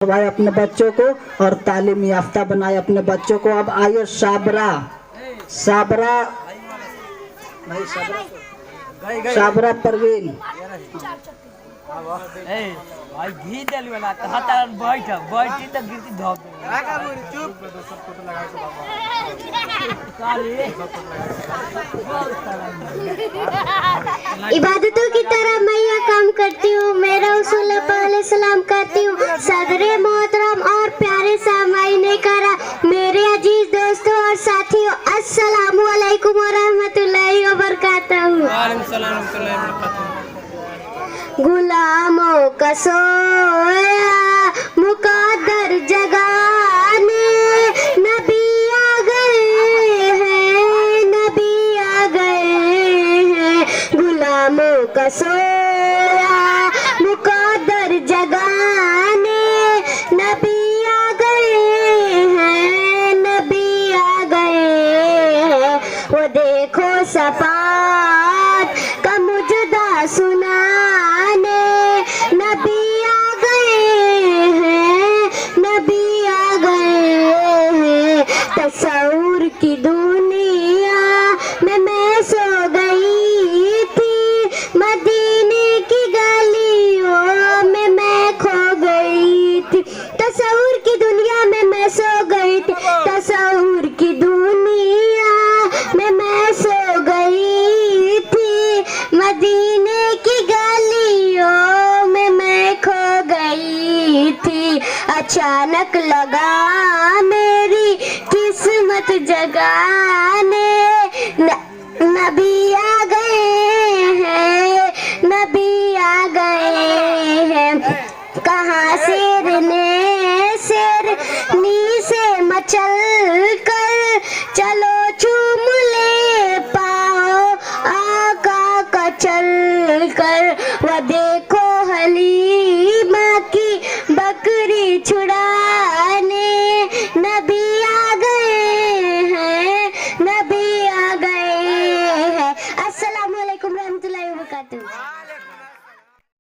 करवाए अपने बच्चों को और तालीम याफ्ता बनाए अपने बच्चों को। अब आइए साबरा परवीन। भाई घी तेल वाला हता बैठी तो गिरती धोप इबादतों की तरह मैं यह काम करती हूँ। मेरा उसूल पहले सलाम करती हूँ। सदरे मोहतरम और प्यारे सामाईने करा, मेरे अजीज दोस्तों और साथियों, अस्सलामु अलैकुम व रहमतुल्लाहि व बरकातहू। गुलामों का सोया मुकद्दर जगाने नबी आ गए हैं, नबी आ गए हैं। गुलामों का सोया मुकद्दर जगाने नबी आ गए हैं, नबी आ गए हैं। वो देखो सफात का मुजदा सुनाने नबी आ गए हैं, नबी आ गए हैं। तसव्वुर की दुनिया में मैं सो गई थी, मदीने की गलियों में मैं खो गई थी। तसव्वुर की दुनिया में मैं सो गई थी, तसव्वुर की दुनिया में मैं सो गई थी, मदीने की गलियों में मैं खो गई थी। अचानक लगा मेरी किस्मत जगाने नबी आ गए हैं, नबी आ गए हैं। कहाँ शेर ने शेरनी से मचल कर चलो चूम ले पाओ आका का चल कर। वो देखो हली